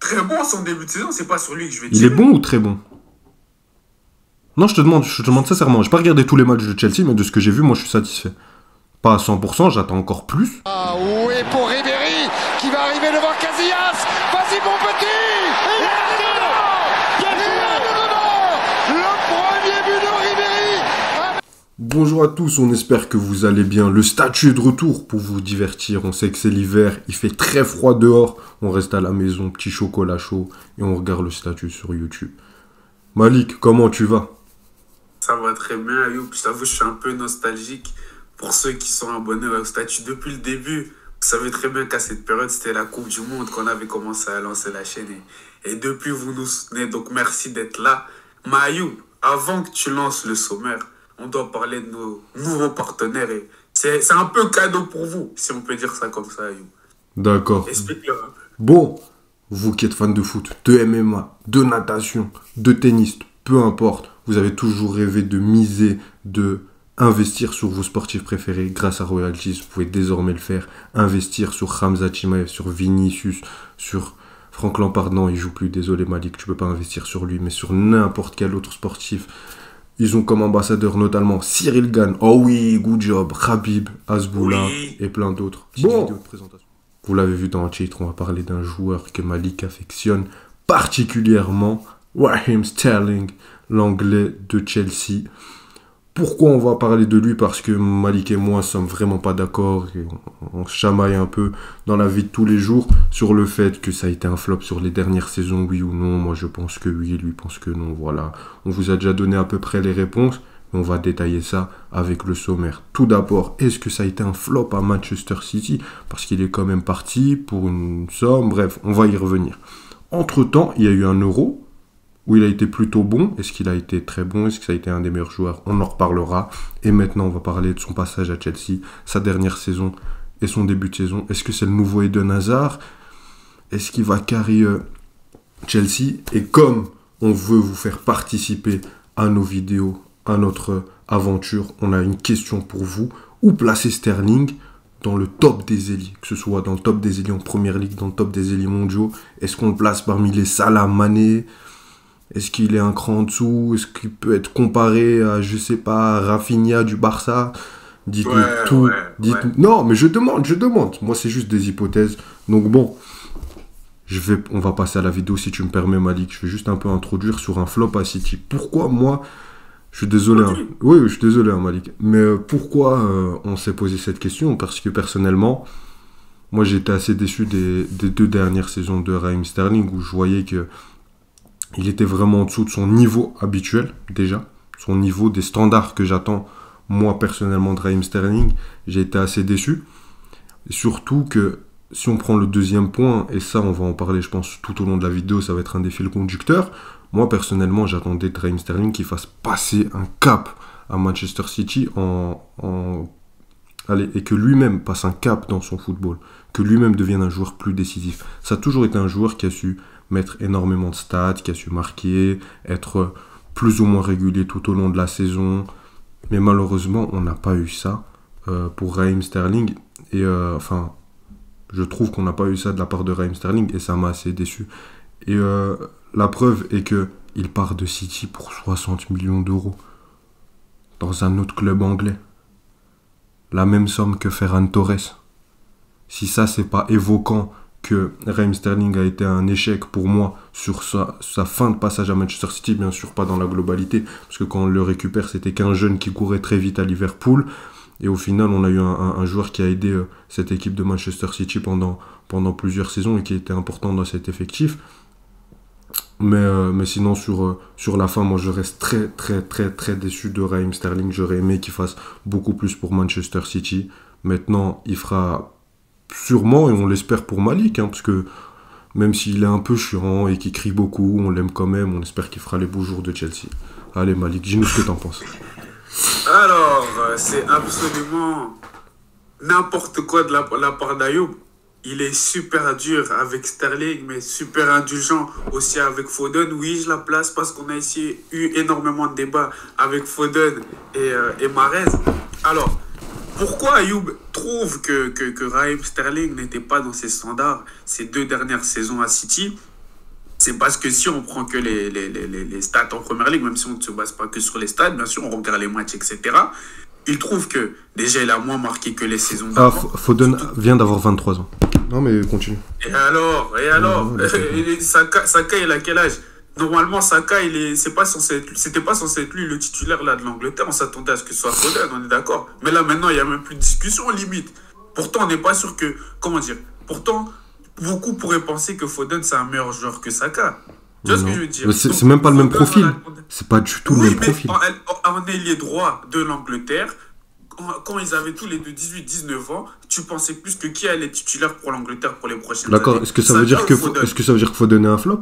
Très bon son début de saison, c'est pas sur lui que je vais Il est tirer. bon ou très bon? Non, je te demande sincèrement. J'ai pas regardé tous les matchs de Chelsea, mais de ce que j'ai vu, moi, je suis satisfait. Pas à 100%, j'attends encore plus. Ah oui, pour Ribéry qui va arriver devant Casillas. Vas-y mon petit. Il est dedans. Il est dedans. Le premier but de Ribéry. Bonjour à tous, on espère que vous allez bien. Le statut est de retour pour vous divertir. On sait que c'est l'hiver, il fait très froid dehors. On reste à la maison, petit chocolat chaud, et on regarde le statut sur YouTube. Malik, comment tu vas? Ça va très bien, Ayoub. Je t'avoue, je suis un peu nostalgique pour ceux qui sont abonnés au statut depuis le début. Vous savez très bien qu'à cette période, c'était la Coupe du Monde qu'on avait commencé à lancer la chaîne. Et depuis, vous nous soutenez, donc merci d'être là. Mais Ayoub, avant que tu lances le sommaire, on doit parler de nos nouveaux partenaires. Et c'est un peu cadeau pour vous, si on peut dire ça comme ça, Ayoub. D'accord. Explique-le un peu. Bon, vous qui êtes fans de foot, de MMA, de natation, de tennis, peu importe, vous avez toujours rêvé de miser, de investir sur vos sportifs préférés. Grâce à Royalties, vous pouvez désormais le faire. Investir sur Hamza Chimaev, sur Vinicius, sur Franck Lampard. Non, il joue plus, désolé Malik, tu peux pas investir sur lui, mais sur n'importe quel autre sportif. Ils ont comme ambassadeur notamment Cyril Gane, oh oui, good job, Khabib, Hasboullah Oui. et plein d'autres. Bon. Vidéo de présentation. Vous l'avez vu dans le titre, on va parler d'un joueur que Malik affectionne particulièrement, Raheem Sterling, l'anglais de Chelsea. Pourquoi on va parler de lui? Parce que Malik et moi sommes vraiment pas d'accord et on se chamaille un peu dans la vie de tous les jours sur le fait que ça a été un flop sur les dernières saisons, oui ou non. Moi je pense que oui, lui pense que non, voilà. On vous a déjà donné à peu près les réponses, mais on va détailler ça avec le sommaire. Tout d'abord, est-ce que ça a été un flop à Manchester City? Parce qu'il est quand même parti pour une somme, bref, on va y revenir. Entre-temps, il y a eu un Euro où il a été plutôt bon. Est-ce qu'il a été très bon? Est-ce que ça a été un des meilleurs joueurs? On en reparlera. Et maintenant, on va parler de son passage à Chelsea, sa dernière saison et son début de saison. Est-ce que c'est le nouveau Eden Hazard? Est-ce qu'il va carrer Chelsea? Et comme on veut vous faire participer à nos vidéos, à notre aventure, on a une question pour vous. Où placer Sterling dans le top des ailiers? Que ce soit dans le top des ailiers en Première Ligue, dans le top des ailiers mondiaux. Est-ce qu'on le place parmi les Salah, Mané? Est-ce qu'il est un cran en dessous? Est-ce qu'il peut être comparé à, je sais pas, Rafinha du Barça? Dites-nous Ouais, tout. ouais, Dites-nous... ouais. Non, mais je demande. Moi, c'est juste des hypothèses. Donc bon, on va passer à la vidéo si tu me permets, Malik. Je vais juste un peu introduire sur un flop à City. Pourquoi moi, je suis désolé. Hein. Oui, je suis désolé, hein, Malik. Mais pourquoi on s'est posé cette question? Parce que personnellement, moi, j'étais assez déçu des deux dernières saisons de Raheem Sterling où je voyais que il était vraiment en dessous de son niveau habituel, déjà. Son niveau des standards que j'attends, moi, personnellement, de Raheem Sterling. J'ai été assez déçu. Et surtout que, si on prend le deuxième point, et ça, on va en parler, je pense, tout au long de la vidéo, ça va être un des fils conducteurs. Moi, personnellement, j'attendais de Raheem Sterling qu'il fasse passer un cap à Manchester City Allez, et que lui-même passe un cap dans son football. Que lui-même devienne un joueur plus décisif. Ça a toujours été un joueur qui a su mettre énormément de stats, qui a su marquer, être plus ou moins régulier tout au long de la saison. Mais malheureusement, on n'a pas eu ça pour Raheem Sterling. Et enfin, je trouve qu'on n'a pas eu ça de la part de Raheem Sterling et ça m'a assez déçu. Et la preuve est que il part de City pour 60 millions d'euros dans un autre club anglais. La même somme que Ferran Torres. Si ça, c'est pas évoquant que Raheem Sterling a été un échec pour moi sur sa fin de passage à Manchester City, bien sûr pas dans la globalité, parce que quand on le récupère, c'était qu'un jeune qui courait très vite à Liverpool, et au final, on a eu un joueur qui a aidé cette équipe de Manchester City pendant plusieurs saisons et qui était important dans cet effectif. Mais sinon, sur la fin, moi, je reste très, très, très, très déçu de Raheem Sterling. J'aurais aimé qu'il fasse beaucoup plus pour Manchester City. Maintenant, il fera sûrement, et on l'espère pour Malik, hein, parce que même s'il est un peu chiant et qu'il crie beaucoup, on l'aime quand même, on espère qu'il fera les beaux jours de Chelsea. Allez Malik, dis-nous ce que t'en penses. Alors, c'est absolument n'importe quoi de la part d'Ayoub. Il est super dur avec Sterling, mais super indulgent aussi avec Foden. Oui, je la place parce qu'on a ici eu énormément de débats avec Foden et Mahrez. Alors, pourquoi Ayoub trouve que Raheem Sterling n'était pas dans ses standards ces deux dernières saisons à City? c'est parce que si on prend que les stats en première ligue, même si on ne se base pas que sur les stats, bien sûr, on regarde les matchs, etc. Il trouve que déjà il a moins marqué que les saisons Ah, d'avant. Foden vient d'avoir 23 ans. Non, mais continue. Et alors Saka, il a quel âge? Normalement, Saka, c'était pas censé être lui le titulaire là de l'Angleterre. On s'attendait à ce que ce soit Foden, on est d'accord. Mais là, maintenant, il n'y a même plus de discussion, limite. Pourtant, on n'est pas sûr que. Comment dire? Pourtant, beaucoup pourraient penser que Foden, c'est un meilleur joueur que Saka. Tu vois ce que je veux dire? Mais c'est même pas le même profil. C'est pas du tout le Oui, même mais profil. en ailier droit de l'Angleterre, quand ils avaient tous les deux 18-19 ans, tu pensais plus que qui allait être titulaire pour l'Angleterre pour les prochaines D'accord, années. est-ce que ça veut dire que Foden est un flop?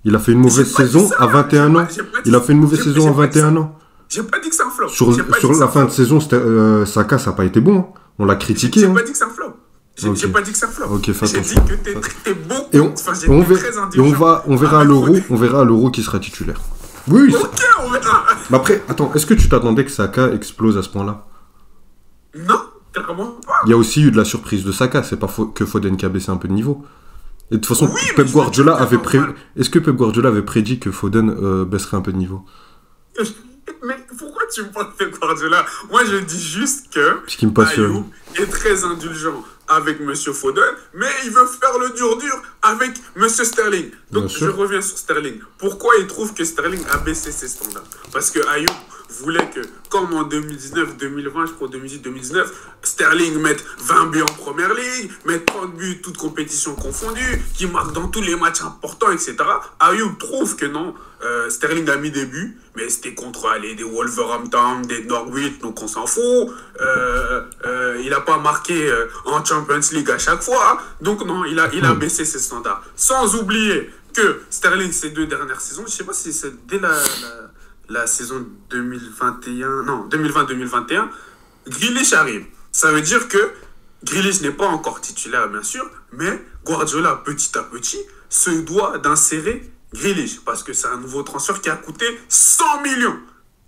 Il a fait une J'ai mauvaise pas dit saison ça, à 21 ans. j'ai pas dit Il a ça. fait une mauvaise J'ai- saison j'ai à pas dit ça. 21 ans. J'ai pas dit que c'est un flop. Sur J'ai pas dit sur que c'est la un fin de flop. saison, Saka, ça n'a pas été bon. Hein. On l'a critiqué. J'ai Hein. pas dit que c'est un flop. J'ai Ok. pas dit que c'est un flop. Ok, fais J'ai dit attention. que t'es beaucoup. Et on, Enfin, et on j'étais ver- très et indulgent. on verra à avec l'Euro, Foden. on verra à l'Euro qui sera titulaire. Oui, Ok, on verra. Mais après, attends, est-ce que tu t'attendais que Saka explose à ce point-là? Non, clairement pas. Il y a aussi eu de la surprise de Saka, c'est pas que Foden qui a baissé un peu de niveau. Et de toute façon, Oui, mais Pep je Guardiola veux dire, avait c'est prévu. normal. Est-ce que Pep Guardiola avait prédit que Foden baisserait un peu de niveau? Mais pourquoi tu me parles de Guardiola? Moi, je dis juste que Ce qui me passionne. Ayoub est très indulgent avec Monsieur Foden, mais il veut faire le dur avec Monsieur Sterling. Donc, Bien je sûr. reviens sur Sterling. Pourquoi il trouve que Sterling a baissé ses standards? Parce que Ayoub voulait que, comme en 2019, 2020, je crois 2018-2019, Sterling mette 20 buts en première ligue, mette 30 buts toutes compétitions confondues, qui marque dans tous les matchs importants, etc. Ayoub trouve que non. Sterling a mis des buts, mais c'était contre des Wolverhampton, des Norwich, donc on s'en fout. Il n'a pas marqué en Champions League à chaque fois. Donc non, il a baissé ses standards. Sans oublier que Sterling, ces 2 dernières saisons, je ne sais pas si c'est dès la saison 2021, non, 2020-2021, Grealish arrive. Ça veut dire que Grealish n'est pas encore titulaire, bien sûr, mais Guardiola, petit à petit, se doit d'insérer Grealish, parce que c'est un nouveau transfert qui a coûté 100 millions.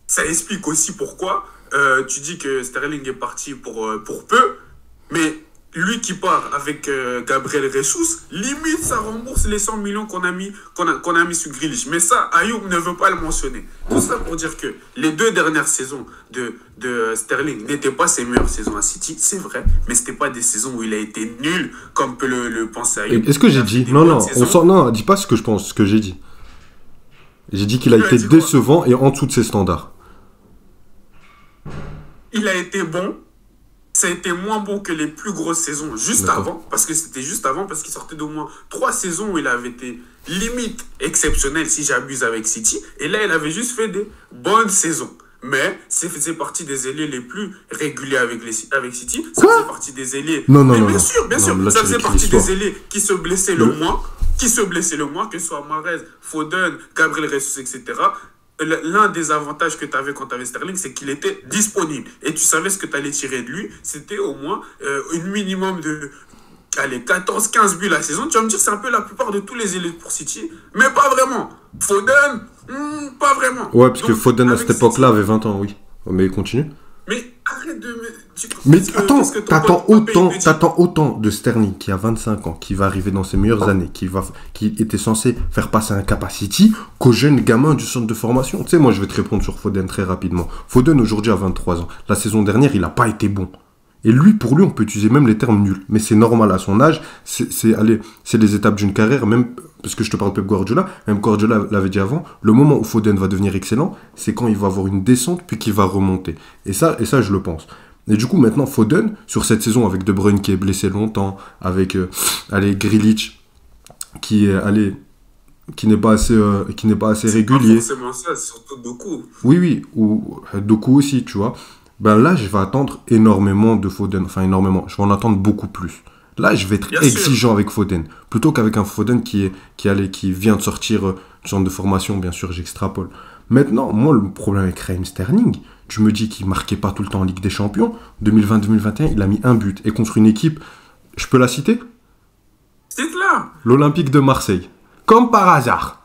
Ça explique aussi pourquoi tu dis que Sterling est parti pour peu, mais lui qui part avec Gabriel Jesus, limite ça rembourse les 100 millions qu'on a mis sur Grealish. Mais ça, Ayoub ne veut pas le mentionner. Tout ça pour dire que les 2 dernières saisons de Sterling n'étaient pas ses meilleures saisons à City, c'est vrai, mais c'était pas des saisons où il a été nul, comme peut le penser Ayoub. Est-ce que Il j'ai a fait dit? des Non, bonnes non, saisons. non, dis pas ce que je pense, ce que j'ai dit. J'ai dit qu'il a Tu as été dit quoi? décevant et en dessous de ses standards. Il a été bon. Ça a été moins bon que les plus grosses saisons juste D'accord. avant, parce que c'était juste avant, parce qu'il sortait d'au moins 3 saisons où il avait été limite exceptionnel, si j'abuse, avec City. Et là, il avait juste fait des bonnes saisons. Mais ça faisait partie des ailiers les plus réguliers avec City. Ça Quoi? faisait partie des ailiers. Non, non, Mais non, bien non. sûr, bien Non, sûr. mais là, Ça tu faisait réécris partie l'histoire. des ailiers qui se blessaient le moins. Que ce soit Mahrez, Foden, Gabriel Jesus, etc. L'un des avantages que tu avais quand tu avais Sterling, c'est qu'il était disponible. Et tu savais ce que tu allais tirer de lui. C'était au moins une minimum de 14-15 buts la saison. Tu vas me dire, c'est un peu la plupart de tous les élites pour City. Mais pas vraiment. Foden, pas vraiment. Ouais, parce que Donc, Foden à avec cette époque-là City- avait 20 ans, oui. Mais continue. Mais arrête de me... Mais qu'est-ce que- attends, qu'est-ce que ton pote Mbappé, il me dit t'attends autant de Sterling qui a 25 ans, qui va arriver dans ses meilleures années, qui était censé faire passer un cap à City, qu'au jeune gamin du centre de formation. Tu sais, moi je vais te répondre sur Foden très rapidement. Foden aujourd'hui a 23 ans. La saison dernière, il n'a pas été bon. Et lui, pour lui, on peut utiliser même les termes nuls. Mais c'est normal à son âge. C'est les étapes d'une carrière, même parce que je te parle de Pep Guardiola. Même Guardiola l'avait dit avant. Le moment où Foden va devenir excellent, c'est quand il va avoir une descente puis qu'il va remonter. Et ça, je le pense. Et du coup, maintenant, Foden, sur cette saison, avec De Bruyne qui est blessé longtemps, avec Grealish qui n'est pas assez régulier. C'est pas forcément ça, c'est surtout Doku. Oui, ou Doku aussi, tu vois. Ben là, je vais attendre énormément de Foden. Enfin, énormément. Je vais en attendre beaucoup plus. Là, je vais être Bien exigeant avec Foden. Plutôt qu'avec un Foden qui vient de sortir du centre de formation, bien sûr, j'extrapole. Maintenant, moi, le problème avec Raheem Sterling, tu me dis qu'il marquait pas tout le temps en Ligue des Champions. 2020-2021, il a mis un but. Et contre une équipe, je peux la citer? C'est là. L'Olympique de Marseille. Comme par hasard.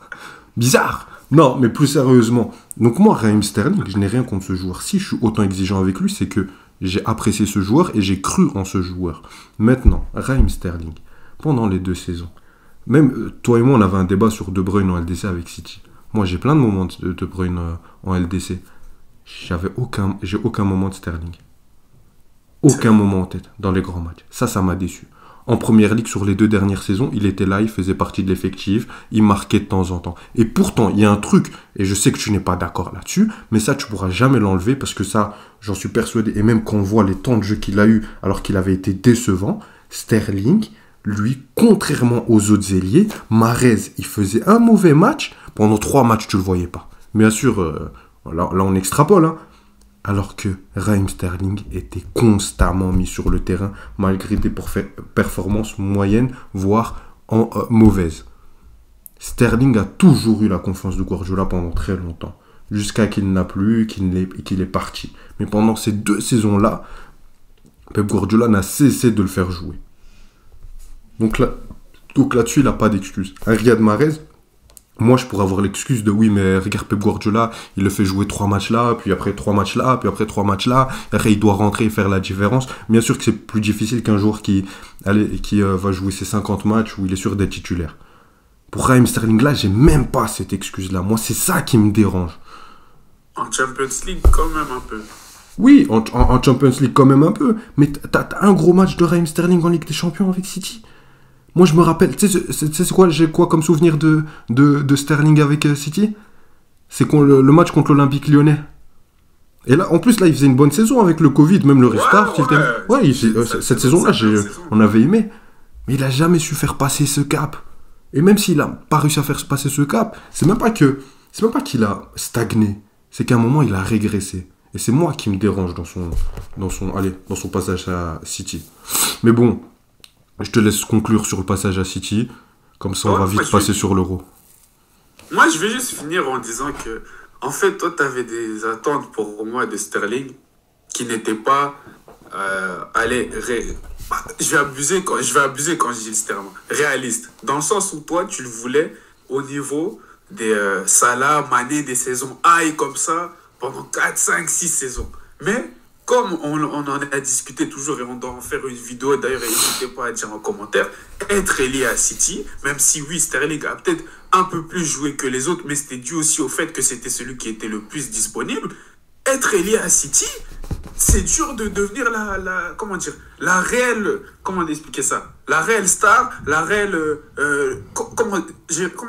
Bizarre. Non, mais plus sérieusement. Donc moi, Raheem Sterling, je n'ai rien contre ce joueur. Si je suis autant exigeant avec lui, c'est que j'ai apprécié ce joueur et j'ai cru en ce joueur. Maintenant, Raheem Sterling, pendant les 2 saisons, Même toi et moi, on avait un débat sur De Bruyne en LDC avec City. Moi, j'ai plein de moments de De Bruyne en LDC. J'ai aucun moment de Sterling. Aucun moment en tête dans les grands matchs. Ça m'a déçu. En première ligue, sur les 2 dernières saisons, il était là, il faisait partie de l'effectif, il marquait de temps en temps. Et pourtant, il y a un truc, et je sais que tu n'es pas d'accord là-dessus, mais ça, tu pourras jamais l'enlever, parce que ça, j'en suis persuadé, et même quand on voit les temps de jeu qu'il a eu, alors qu'il avait été décevant, Sterling, lui, contrairement aux autres ailiers, Mahrez, il faisait un mauvais match, pendant 3 matchs, tu le voyais pas. Bien sûr, là, on extrapole, hein. Alors que Raheem Sterling était constamment mis sur le terrain, malgré des performances moyennes, voire mauvaises. Sterling a toujours eu la confiance de Guardiola pendant très longtemps, jusqu'à qu'il n'a plus, qu'il est parti. Mais pendant ces 2 saisons-là, Pep Guardiola n'a cessé de le faire jouer. Donc là-dessus, il n'a pas d'excuse. Un Riyad Mahrez, moi, je pourrais avoir l'excuse de oui, mais regarde Pep Guardiola, il le fait jouer 3 matchs là, puis après 3 matchs là, puis après 3 matchs là, et après il doit rentrer et faire la différence. Bien sûr que c'est plus difficile qu'un joueur qui va jouer ses 50 matchs où il est sûr d'être titulaire. Pour Raheem Sterling, là, j'ai même pas cette excuse-là. Moi, c'est ça qui me dérange. En Champions League, quand même un peu. Oui, en Champions League, quand même un peu. Mais t'as un gros match de Raheem Sterling en Ligue des Champions avec City. Moi, je me rappelle, tu sais, c'est quoi, j'ai quoi comme souvenir de Sterling avec City? C'est le match contre l'Olympique Lyonnais. Et là, en plus, là, il faisait une bonne saison avec le Covid, même le restart. Cette saison-là, on avait aimé. Mais il a jamais su faire passer ce cap. Et même s'il a pas réussi à faire passer ce cap, c'est même pas qu'il a stagné. C'est qu'à un moment, il a régressé. Et c'est moi qui me dérange dans son passage à City. Mais bon, je te laisse conclure sur le passage à City. Comme ça, on va vite passer sur l'Euro. Moi, je vais juste finir en disant que, en fait, toi, tu avais des attentes pour moi de Sterling qui n'étaient pas... je vais abuser quand je dis le terme. Réaliste. Dans le sens où toi, tu le voulais au niveau des Salah, Mané, des saisons high comme ça, pendant 4, 5, 6 saisons. Mais... comme on en a discuté toujours et on doit en faire une vidéo, d'ailleurs, n'hésitez pas à dire en commentaire, être lié à City, même si oui, Sterling a peut-être un peu plus joué que les autres, mais c'était dû aussi au fait que c'était celui qui était le plus disponible. Être lié à City, c'est dur de devenir la réelle, comment expliquer ça? La réelle star, la réelle, comment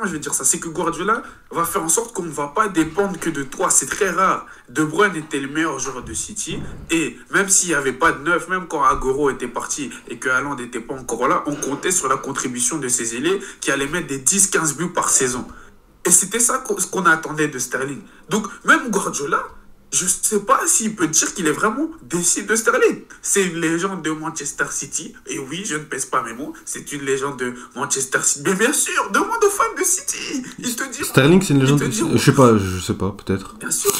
je vais dire ça? C'est que Guardiola va faire en sorte qu'on ne va pas dépendre que de toi. C'est très rare. De Bruyne était le meilleur joueur de City. Et même s'il n'y avait pas de neuf, même quand Agüero était parti et que Haaland n'était pas encore là, on comptait sur la contribution de ses ailiers qui allaient mettre des 10-15 buts par saison. Et c'était ça qu'on attendait de Sterling. Donc, même Guardiola, je ne sais pas s'il peut dire qu'il est vraiment déçu de Sterling. C'est une légende de Manchester City. Et oui, je ne pèse pas mes mots. C'est une légende de Manchester City. Mais bien sûr, demande aux fans de City. Ils te diront. Sterling, c'est une légende de City. Je sais pas, peut-être. Bien sûr.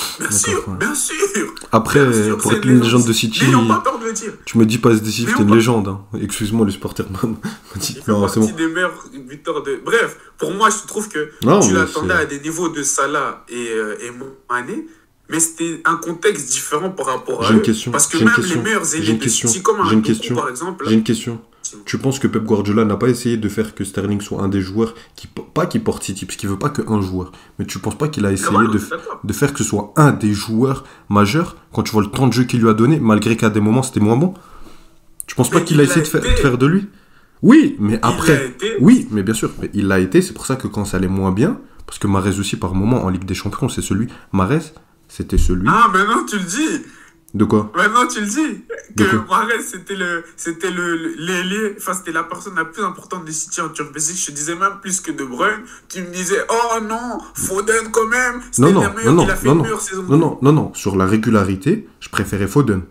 Après, bien sûr, pour être une légende de City, n'ayons pas peur de le dire. Tu me dis pas décisif, t'es une légende. Hein. Excuse-moi, le supporter m'a dit. Il fait partie des meilleurs buteurs de... Bref, pour moi, je trouve que tu l'attendais à des niveaux de Salah et Mané. Mais c'était un contexte différent par rapport à eux. Parce que même les meilleurs ailiers de City, comme un Doku, par exemple... J'ai une question. Tu penses que Pep Guardiola n'a pas essayé de faire que Sterling soit un des joueurs qui porte City, parce qu'il veut pas qu'un joueur, mais tu penses pas qu'il a essayé de faire que ce soit un des joueurs majeurs, quand tu vois le temps de jeu qu'il lui a donné, malgré qu'à des moments c'était moins bon? Tu penses pas qu'il a essayé de faire de lui? Oui, mais après... Oui, mais bien sûr, mais il l'a été, c'est pour ça que quand ça allait moins bien, parce que Mahrez aussi par moment en Ligue des Champions, c'est celui... Mahrez, c'était celui... Ah, maintenant tu le dis. De quoi? Maintenant tu le dis. Que Mahrez, c'était l'ailier, enfin c'était la personne la plus importante de City en Champions League. Je te disais même plus que De Bruyne. Tu me disais, oh non, Foden quand même. C'était il a fait une meilleure saison. Non. Sur la régularité, je préférais Foden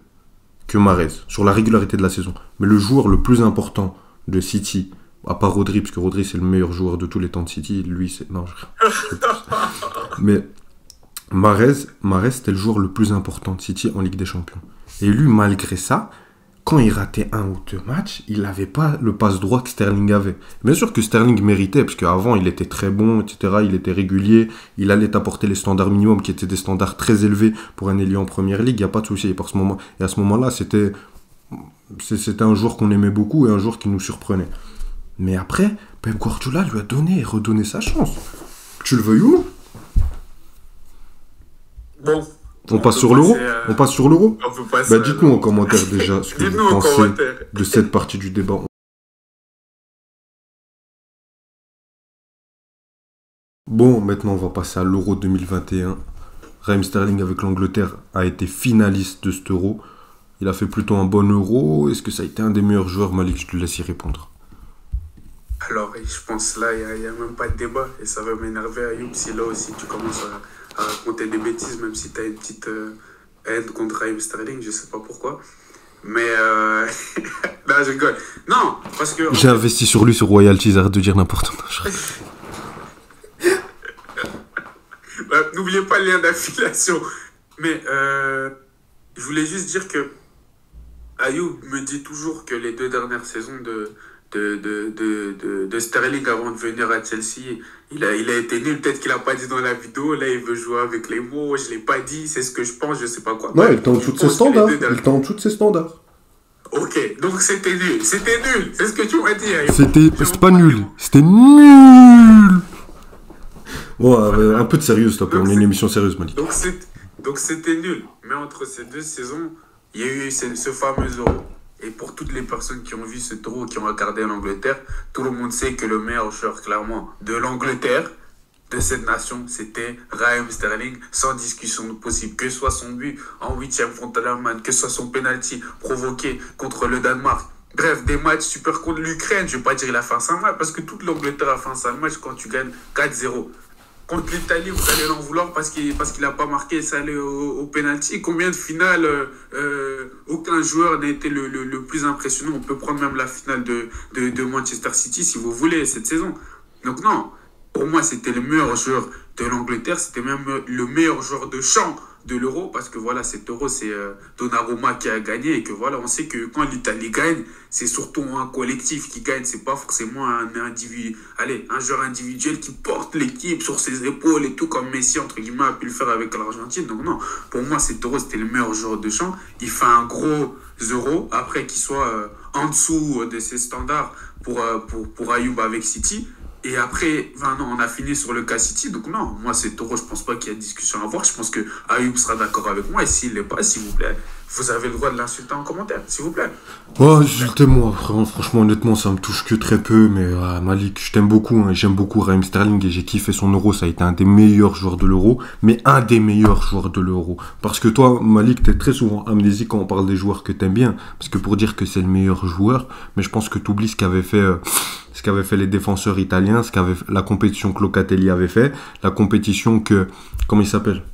que Mahrez. Sur la régularité de la saison. Mais le joueur le plus important de City, à part Rodri, parce que Rodri c'est le meilleur joueur de tous les temps de City, lui c'est... Non, mais... Mahrez, c'était le joueur le plus important de City en Ligue des Champions. Et lui, malgré ça, quand il ratait 1 ou 2 matchs, il n'avait pas le passe droit que Sterling avait. Bien sûr que Sterling méritait, parce qu'avant, il était très bon, etc. Il était régulier, il allait apporter les standards minimums, qui étaient des standards très élevés pour un ailier en Première Ligue, il n'y a pas de souci. Et à ce moment-là, c'était un joueur qu'on aimait beaucoup et un joueur qui nous surprenait. Mais après, Pep Guardiola lui a donné et redonné sa chance. Tu le veuilles ou non? Bon. On passe sur l'euro? On passe sur l'euro? On peut passer. Bah, dites-nous en commentaire déjà ce que Dites-nous vous en pensez commentaire. de cette partie du débat. Bon, maintenant on va passer à l'Euro 2021. Raheem Sterling avec l'Angleterre a été finaliste de cet Euro. Il a fait plutôt un bon Euro. Est-ce que ça a été un des meilleurs joueurs? Malik, je te laisse y répondre. Alors, je pense là, il n'y a même pas de débat. Et ça va m'énerver, Ayoub, si là aussi tu commences à raconter des bêtises, même si tu as une petite haine contre Raheem Sterling, je sais pas pourquoi. Mais non, je rigole. Non, parce que... J'ai investi sur lui, sur Royalties, arrête de dire n'importe quoi. N'oubliez pas le lien d'affiliation. Mais je voulais juste dire que Ayoub me dit toujours que les 2 dernières saisons de Sterling avant de venir à Chelsea, il a été nul. Peut-être qu'il n'a pas dit dans la vidéo. Là, il veut jouer avec les mots. Je ne l'ai pas dit. C'est ce que je pense. Je ne sais pas quoi. Non, il était en dessous de ses standards. Il était en dessous de ses standards. Ok, donc c'était nul. C'était nul. C'est ce que tu m'as dit, Ayoub. C'était pas nul. C'était nul. Bon, un peu de sérieux, s'il te plaît. On est une émission sérieuse, Malik. Donc c'était nul. Mais entre ces 2 saisons, il y a eu ce fameux Euro. Et pour toutes les personnes qui ont vu ce Euro, qui ont regardé l'Angleterre, tout le monde sait que le meilleur joueur, clairement, de l'Angleterre, de cette nation, c'était Raheem Sterling, sans discussion possible. Que ce soit son but en 8e contre l'Allemagne, que ce soit son penalty provoqué contre le Danemark. Bref, des matchs super contre l'Ukraine. Je ne vais pas dire qu'il a fait un sale match, parce que toute l'Angleterre a fait un sale match quand tu gagnes 4-0. Contre l'Italie, vous allez l'en vouloir parce qu'il n'a pas marqué, ça allait au penalty. Combien de finales aucun joueur n'a été le plus impressionnant. On peut prendre même la finale de Manchester City si vous voulez cette saison. Donc non, pour moi c'était le meilleur joueur de l'Angleterre, c'était même le meilleur joueur de champ de l'Euro, parce que voilà, cet Euro c'est Donnarumma qui a gagné, et que voilà, on sait que quand l'Italie gagne, c'est surtout un collectif qui gagne, c'est pas forcément un joueur individuel qui porte l'équipe sur ses épaules et tout, comme Messi entre guillemets a pu le faire avec l'Argentine. Donc non, pour moi cet Euro c'était le meilleur joueur de champ. Il fait un gros Euro, après qu'il soit en dessous de ses standards pour Ayoub avec City. Et après, on a fini sur le cas City. Donc non, moi, cet Euro, je pense pas qu'il y a de discussion à avoir. Je pense que Ayoub sera d'accord avec moi. Et s'il l'est pas, s'il vous plaît, vous avez le droit de l'insulter en commentaire, s'il vous plaît. Ouais, insultez-moi. Franchement, honnêtement, ça me touche que très peu. Mais Malik, je t'aime beaucoup. Hein. J'aime beaucoup Raheem Sterling et j'ai kiffé son Euro. Ça a été un des meilleurs joueurs de l'Euro. Mais un des meilleurs joueurs de l'Euro. Parce que toi, Malik, t'es très souvent amnésique quand on parle des joueurs que t'aimes bien. Parce que pour dire que c'est le meilleur joueur, mais je pense que t'oublies ce qu'avaient fait les défenseurs italiens, la compétition que Locatelli avait fait, la compétition que, comment il s'appelle,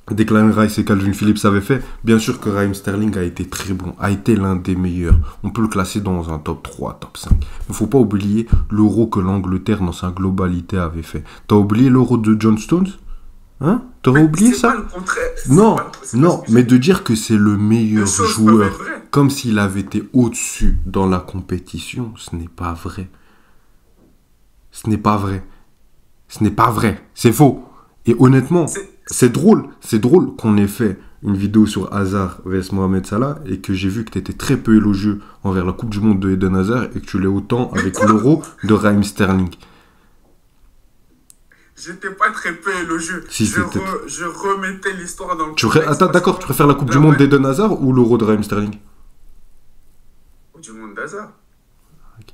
Declan Rice et Calvin Phillips avaient fait. Bien sûr que Raheem Sterling a été très bon, a été l'un des meilleurs. On peut le classer dans un top 3, top 5. Il ne faut pas oublier l'Euro que l'Angleterre dans sa globalité avait fait. T'as oublié l'Euro de John Stones? Hein? T'aurais oublié ça? Pas le contraire. Non, mais de dire que c'est le meilleur joueur, comme s'il avait été au-dessus dans la compétition, ce n'est pas vrai. Ce n'est pas vrai. Ce n'est pas vrai. C'est faux. Et honnêtement, c'est drôle qu'on ait fait une vidéo sur Hazard vs Mohamed Salah et que j'ai vu que tu étais très peu élogieux envers la Coupe du Monde de Eden Hazard et que tu l'es autant avec l'Euro de Raheem Sterling. J'étais pas très peu élogieux. Si, je remettais l'histoire dans le contexte. Attends, d'accord, tu préfères la Coupe du Monde d'Eden Hazard ou l'Euro de Raheem Sterling? Coupe du Monde d'Hazard. Ok.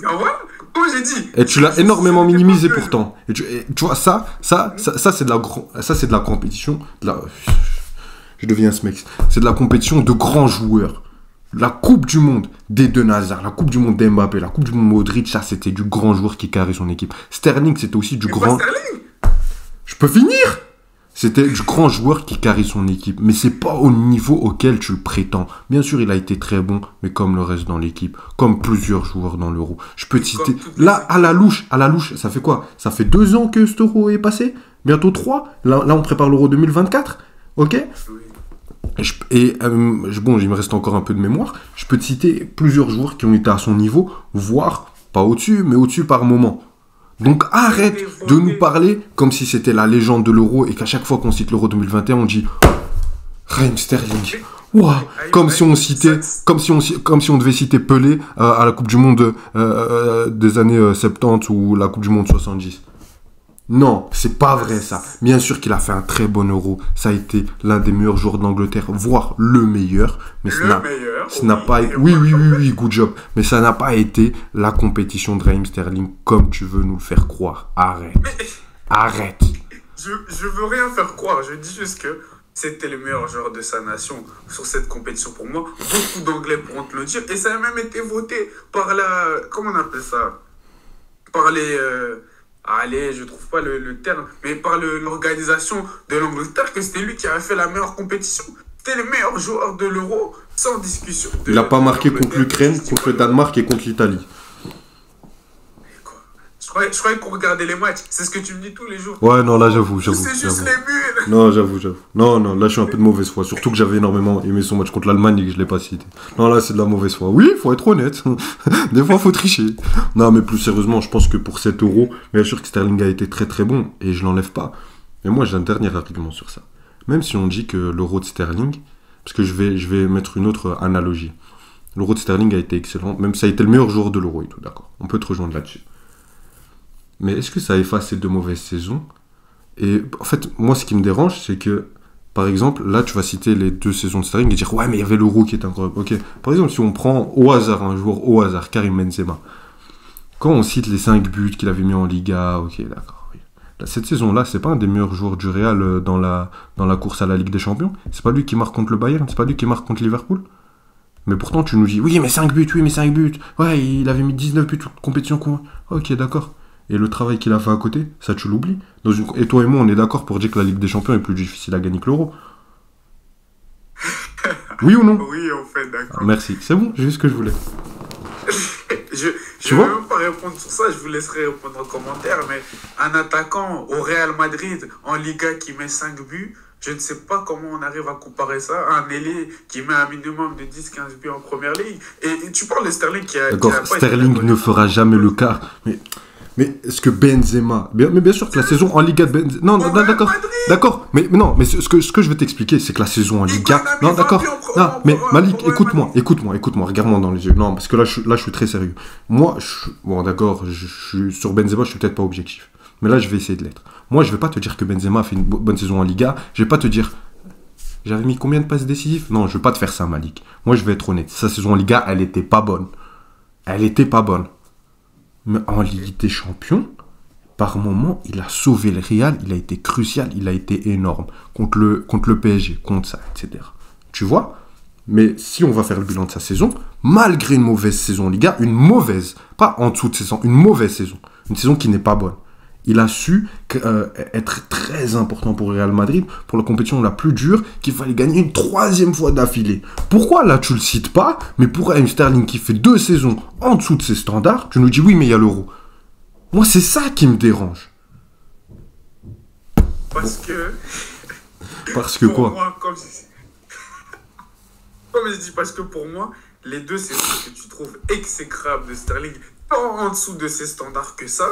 Ah ouais? Comme j'ai dit. Et tu l'as énormément minimisé pourtant. Et tu vois, ça c'est de la compétition. Je deviens ce mec. C'est de la compétition de grands joueurs. La Coupe du Monde d'Eden Hazard, la Coupe du Monde d'Mbappé, la Coupe du Monde Modric, ça c'était du grand joueur qui carrait son équipe. Sterling, c'était aussi du grand... Sterling. Je peux finir? C'était du grand joueur qui carrait son équipe. Mais c'est pas au niveau auquel tu le prétends. Bien sûr, il a été très bon, mais comme le reste dans l'équipe, comme plusieurs joueurs dans l'Euro. Je peux te citer... Là, à la louche, ça fait quoi? Ça fait 2 ans que cet Euro est passé? Bientôt 3? Là, on prépare l'Euro 2024? Ok? Bon, il me reste encore un peu de mémoire. Je peux te citer plusieurs joueurs qui ont été à son niveau, voire pas au-dessus, mais au-dessus par moment. Donc arrête de nous parler comme si c'était la légende de l'Euro et qu'à chaque fois qu'on cite l'Euro 2021, on dit Raheem Sterling. Ouah, comme si on devait citer Pelé à la Coupe du Monde des années 70 ou la Coupe du Monde 70. Non, c'est pas vrai ça. Bien sûr qu'il a fait un très bon Euro. Ça a été l'un des meilleurs joueurs d'Angleterre, voire le meilleur. Mais ça n'a pas été... Oui, good job. Mais ça n'a pas été la compétition de Raheem Sterling comme tu veux nous le faire croire. Arrête. Je veux rien faire croire. Je dis juste que c'était le meilleur joueur de sa nation sur cette compétition pour moi. Beaucoup d'Anglais pourront te le dire. Et ça a même été voté par la... Comment on appelle ça? Par les... Allez, je trouve pas le terme, mais par l'organisation de l'Angleterre, que c'était lui qui avait fait la meilleure compétition. C'était le meilleur joueur de l'Euro, sans discussion. Il n'a pas marqué contre l'Ukraine, contre le Danemark et contre l'Italie. Je croyais qu'on regardait les matchs. C'est ce que tu me dis tous les jours. Ouais, non, là, j'avoue. C'est juste les buts. Non, j'avoue. Non, là, je suis un peu de mauvaise foi. Surtout que j'avais énormément aimé son match contre l'Allemagne et que je l'ai pas cité. Non, là, c'est de la mauvaise foi. Oui, faut être honnête. Des fois, faut tricher. Non, mais plus sérieusement, je pense que pour 7 euros, bien sûr que Sterling a été très très bon et je l'enlève pas. Mais moi, j'ai un dernier argument sur ça. Même si on dit que l'euro de Sterling, parce que je vais mettre une autre analogie. L'euro de Sterling a été excellent. Même ça a été le meilleur joueur de l'euro et tout, d'accord. On peut te rejoindre là-dessus. Mais est-ce que ça efface ces 2 mauvaises saisons? Et en fait, moi, ce qui me dérange, c'est que, par exemple, là, tu vas citer les 2 saisons de Sterling et dire « Ouais, mais il y avait l'Euro qui était incroyable. » Ok. Par exemple, si on prend au hasard un joueur, au hasard, Karim Benzema, quand on cite les 5 buts qu'il avait mis en Liga, ok, d'accord. Oui. Là, cette saison-là, c'est pas un des meilleurs joueurs du Real dans la course à la Ligue des Champions. C'est pas lui qui marque contre le Bayern, c'est pas lui qui marque contre Liverpool. Mais pourtant, tu nous dis « Oui, mais 5 buts. Ouais, il avait mis 19 buts toute compétition. Ok, d'accord. Et le travail qu'il a fait à côté, ça tu l'oublies. Et toi et moi, on est d'accord pour dire que la Ligue des Champions est plus difficile à gagner que l'Euro. Oui ou non? Oui, on fait d'accord. Merci, c'est bon, j'ai vu ce que je voulais. Je ne vais même pas répondre sur ça, je vous laisserai répondre en commentaire, mais un attaquant au Real Madrid en Liga qui met 5 buts, je ne sais pas comment on arrive à comparer ça à un ailier qui met un minimum de 10-15 buts en première ligue. Et tu parles de Sterling qui a... D'accord, Sterling ne fera jamais le quart, mais est-ce que Benzema... Mais bien sûr que la saison en Liga de Benzema... Non, d'accord. Mais ce que je vais t'expliquer, c'est que la saison en Liga... Non, d'accord. Non, mais Malik, écoute-moi. Regarde-moi dans les yeux. Non, parce que là, je suis très sérieux. Moi, bon, d'accord, je suis sur Benzema, je suis peut-être pas objectif. Mais là, je vais essayer de l'être. Moi, je vais pas te dire que Benzema a fait une bonne saison en Liga. Je vais pas te dire... J'avais mis combien de passes décisives? Non, je vais pas te faire ça, Malik. Moi, je vais être honnête. Sa saison en Liga, elle était pas bonne. Mais en Ligue des Champions, par moment, il a sauvé le Real, il a été crucial, il a été énorme. Contre le PSG, contre ça, etc. Tu vois? Mais si on va faire le bilan de sa saison, malgré une mauvaise saison en Liga, pas en dessous de saison, une mauvaise saison, une saison qui n'est pas bonne, il a su être très important pour le Real Madrid, pour la compétition la plus dure, qu'il fallait gagner une 3e fois d'affilée. Pourquoi là tu le cites pas, mais pour Raheem Sterling qui fait 2 saisons en dessous de ses standards, tu nous dis oui mais il y a l'Euro. Moi c'est ça qui me dérange. Parce que pour quoi moi, comme je dis, parce que pour moi, les 2 saisons que tu trouves exécrables de Sterling, tant en dessous de ses standards que ça,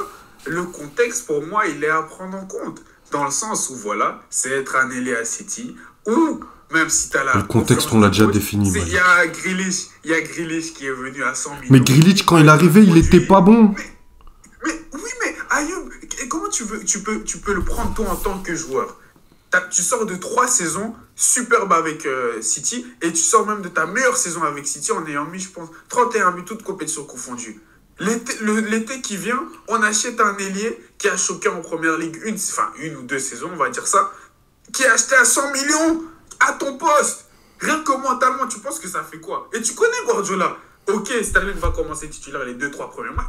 le contexte, pour moi, il est à prendre en compte. Dans le sens où, voilà, c'est être un ailier à City, ou même si tu as la... Le contexte, on l'a déjà défini. Il y a Grealish qui est venu à 100 millions. Mais Grealish, quand il est arrivé, il était pas bon. Mais Ayoub, comment tu peux le prendre, toi, en tant que joueur? Tu sors de 3 saisons superbes avec City, et tu sors même de ta meilleure saison avec City en ayant mis, je pense, 31 buts, toutes compétitions confondues. L'été qui vient, on achète un ailier qui a choqué en première ligue une ou 2 saisons, on va dire ça, qui est acheté à 100 millions à ton poste. Rien que mentalement, tu penses que ça fait quoi? Et tu connais Guardiola. Ok, Sterling va commencer titulaire les 2-3 premiers matchs.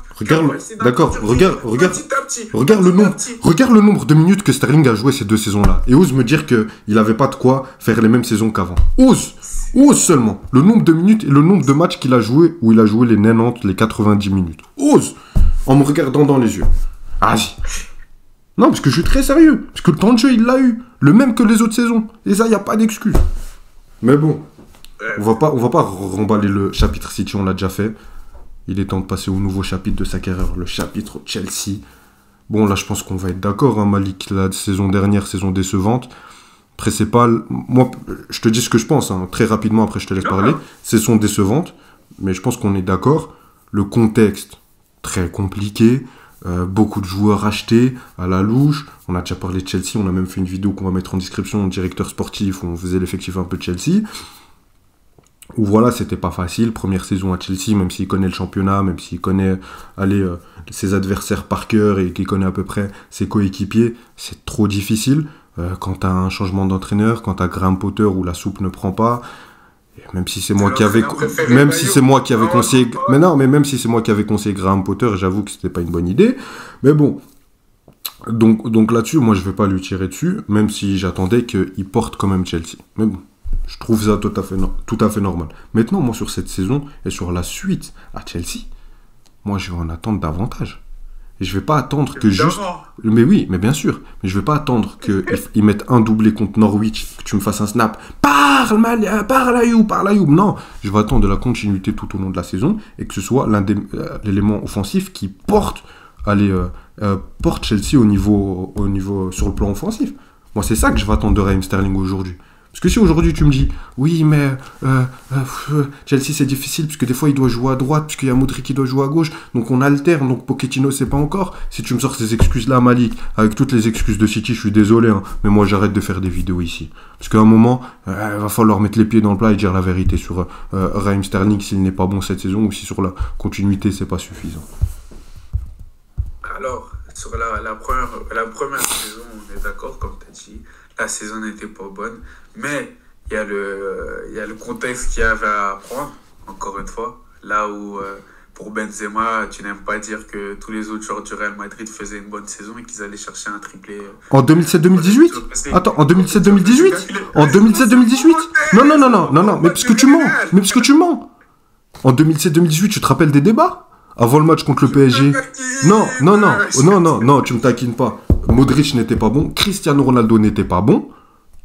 Regarde le nombre de minutes que Sterling a joué ces 2 saisons-là. Et ose me dire qu'il n'avait pas de quoi faire les mêmes saisons qu'avant. Ose seulement. Le nombre de minutes et le nombre de matchs qu'il a joué, où il a joué les 90, les 90 minutes. Ose, en me regardant dans les yeux. Vas-y. Non, parce que je suis très sérieux. Parce que le temps de jeu, il l'a eu. Le même que les autres saisons. Et ça, il n'y a pas d'excuse. Mais bon. On va pas remballer le chapitre City, on l'a déjà fait. Il est temps de passer au nouveau chapitre de sa carrière, le chapitre Chelsea. Bon, là, je pense qu'on va être d'accord, hein, Malik. La saison dernière, saison décevante. Après, c'est pas... Moi, je te dis ce que je pense, hein, très rapidement, après je te laisse parler. Saison décevante, mais je pense qu'on est d'accord. Le contexte, très compliqué. Beaucoup de joueurs achetés à la louche. On a déjà parlé de Chelsea, on a même fait une vidéo qu'on va mettre en description, directeur sportif, où on faisait l'effectif un peu de Chelsea. Où voilà, c'était pas facile. Première saison à Chelsea, même s'il connaît le championnat, même s'il connaît ses adversaires par cœur et qu'il connaît à peu près ses coéquipiers, c'est trop difficile. Quand t'as un changement d'entraîneur, quand t'as Graham Potter où la soupe ne prend pas, et même si c'est moi qui avais conseillé, mais non, mais même si c'est moi qui avais conseillé Graham Potter, j'avoue que c'était pas une bonne idée. Mais bon, donc là-dessus, moi je vais pas lui tirer dessus, même si j'attendais qu'il porte quand même Chelsea. Mais bon, je trouve ça tout à fait normal. Maintenant, moi sur cette saison et sur la suite à Chelsea, moi je vais en attendre davantage. Et je vais pas attendre que juste... Mais oui, mais bien sûr. Mais je vais pas attendre qu'ils mettent un doublé contre Norwich, que tu me fasses un snap. Parle Ayoub. Non, je vais attendre de la continuité tout au long de la saison et que ce soit l'élément offensif qui porte Chelsea au niveau sur le plan offensif. Moi, c'est ça que je vais attendre de Raheem Sterling aujourd'hui. Parce que si aujourd'hui tu me dis, oui, mais Chelsea c'est difficile, parce que des fois il doit jouer à droite, parce qu'il y a Modric qui doit jouer à gauche, donc on alterne, donc Pochettino c'est pas encore. Si tu me sors ces excuses-là, Malik, avec toutes les excuses de City, je suis désolé, hein, mais moi j'arrête de faire des vidéos ici. Parce qu'à un moment, il va falloir mettre les pieds dans le plat et dire la vérité sur Raheem Sterling, s'il n'est pas bon cette saison, ou si sur la continuité c'est pas suffisant. Alors, sur la première saison, on est d'accord, comme tu as dit. La saison n'était pas bonne, mais il y a le contexte qu'il y avait à prendre, encore une fois. Là où, pour Benzema, tu n'aimes pas dire que tous les autres joueurs du Real Madrid faisaient une bonne saison et qu'ils allaient chercher un triplé. En 2007-2018 Attends, en 2007-2018 En 2007-2018 Non, mais parce que tu mens. En 2007-2018, tu te rappelles des débats avant le match contre le PSG? Non, tu me taquines pas. Modric n'était pas bon, Cristiano Ronaldo n'était pas bon,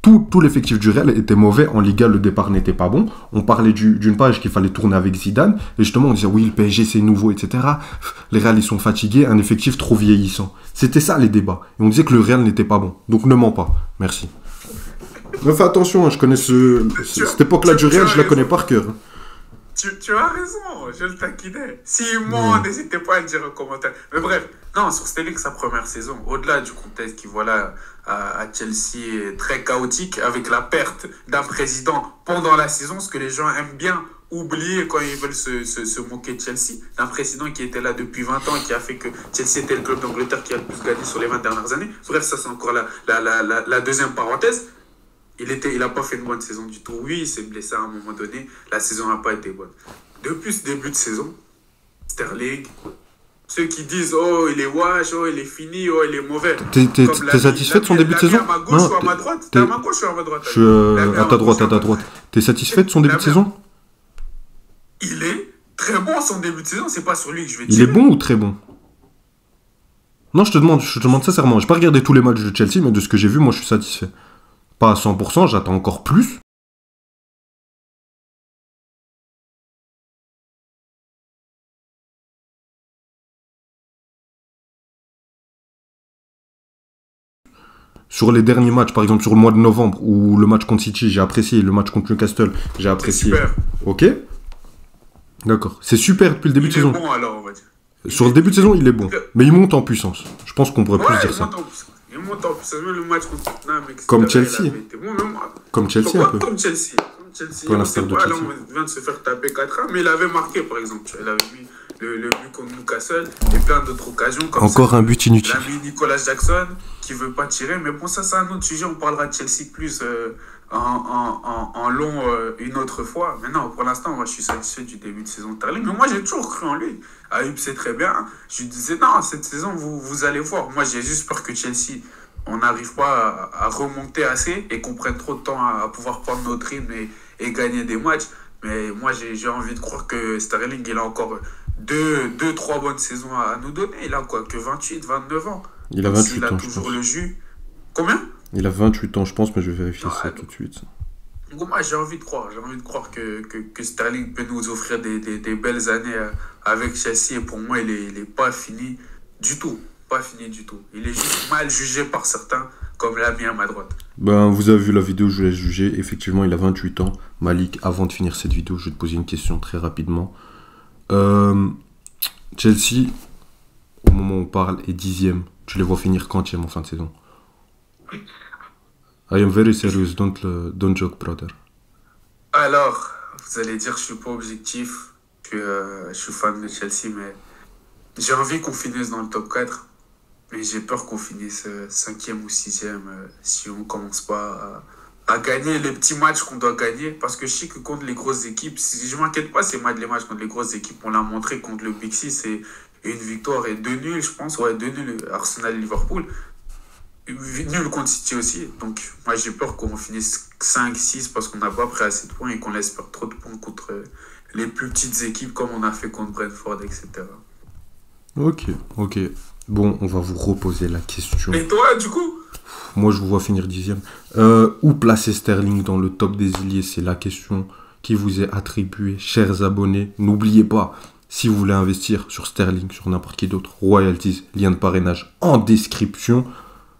tout l'effectif du Real était mauvais, en Liga le départ n'était pas bon, on parlait d'une page qu'il fallait tourner avec Zidane, et justement on disait oui le PSG c'est nouveau, etc. Les Real ils sont fatigués, un effectif trop vieillissant. C'était ça les débats, et on disait que le Real n'était pas bon, donc ne mens pas, merci. Mais fais attention, hein, je connais cette époque-là du Real, je la connais par cœur. Tu as raison, je le taquinais. S'il ment, n'hésitez pas à le dire en commentaire. Mais bref, non, sur Sterling, sa première saison, au-delà du contexte qui, voilà, à Chelsea est très chaotique, avec la perte d'un président pendant la saison, ce que les gens aiment bien oublier quand ils veulent se moquer de Chelsea, d'un président qui était là depuis 20 ans, qui a fait que Chelsea était le club d'Angleterre qui a le plus gagné sur les 20 dernières années. Bref, ça c'est encore la deuxième parenthèse. Il n'a pas fait une bonne saison du tout. Oui, il s'est blessé à un moment donné. La saison n'a pas été bonne. Depuis ce début de saison, Sterling, ceux qui disent « Oh, il est wash, oh, il est fini, oh, il est mauvais ». T'es satisfait de son début de saison? À ma gauche ou à ma droite? T'es à ma gauche ou à ma droite? Je suis à ta droite. T'es satisfait de son début de saison? Il est très bon son début de saison. C'est pas sur lui que je vais tirer. Il est bon ou très bon? Non, je te demande sincèrement. Je n'ai pas regardé tous les matchs de Chelsea, mais de ce que j'ai vu, moi, je suis satisfait. Pas à 100%, j'attends encore plus. Sur les derniers matchs, par exemple sur le mois de novembre, ou le match contre City, j'ai apprécié. Le match contre Newcastle, j'ai apprécié. C'est super. Ok. D'accord. C'est super depuis le début de saison. Il est bon alors, on va dire. Sur le début de saison, il est bon. Mais il monte en puissance. Je pense qu'on pourrait plus dire ça. Il monte en puissance. Même le match contre Tottenham. Comme Chelsea. Comme Chelsea un peu. Comme Chelsea. On vient de se faire taper 4-1, mais il avait marqué par exemple. Il avait mis le but contre Newcastle et plein d'autres occasions. Comme encore ça. Un but inutile. Il a mis Nicolas Jackson qui ne veut pas tirer. Mais bon, ça c'est un autre sujet. On parlera de Chelsea plus en long une autre fois. Mais non, pour l'instant, moi je suis satisfait du début de saison de Sterling. Mais moi j'ai toujours cru en lui. Ayoub sait très bien. Je lui disais non, cette saison vous allez voir. Moi j'ai juste peur que Chelsea, on n'arrive pas à remonter assez et qu'on prenne trop de temps à pouvoir prendre notre rythme et gagner des matchs. Mais moi j'ai envie de croire que Sterling il a encore 2-3 bonnes saisons à nous donner. Il a quoi, que 28, 29 ans. Il a 28 ans. Il a toujours le jus. Combien? Il a 28 ans, je pense, mais je vais vérifier ça tout de suite. Donc moi j'ai envie de croire que Sterling peut nous offrir des belles années avec Chelsea, et pour moi il est pas fini du tout. Pas fini du tout. Il est juste mal jugé par certains comme la mienne à ma droite. Ben, vous avez vu la vidéo, je vous laisse juger. Effectivement, il a 28 ans. Malik, avant de finir cette vidéo, je vais te poser une question très rapidement. Chelsea, au moment où on parle, est 10e. Tu les vois finir quantième en fin de saison? I am very serious, don't joke, brother. Alors, vous allez dire que je suis pas objectif, que je suis fan de Chelsea, mais j'ai envie qu'on finisse dans le top 4. Mais j'ai peur qu'on finisse 5e ou 6e si on commence pas à gagner les petits matchs qu'on doit gagner. Parce que je sais que contre les grosses équipes, si je m'inquiète pas, les matchs contre les grosses équipes. On l'a montré contre le Big Six, c'est une victoire et 2 nuls, je pense. Ouais, 2 nuls, Arsenal-Liverpool. Nul contre City aussi. Donc, moi, j'ai peur qu'on finisse 5-6 parce qu'on n'a pas pris assez de points et qu'on laisse perdre trop de points contre les plus petites équipes comme on a fait contre Brentford, etc. Ok. Bon, on va vous reposer la question. Et toi, du coup? Moi, je vous vois finir 10e. Où placer Sterling dans le top des ailiers? C'est la question qui vous est attribuée, chers abonnés. N'oubliez pas, si vous voulez investir sur Sterling, sur n'importe qui d'autre, royalties, lien de parrainage en description.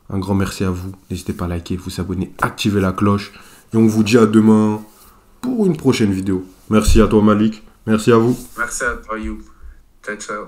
Un grand merci à vous. N'hésitez pas à liker, vous abonner, activer la cloche. Et on vous dit à demain pour une prochaine vidéo. Merci à toi, Malik. Merci à vous. Merci à toi, You. Ciao, ciao.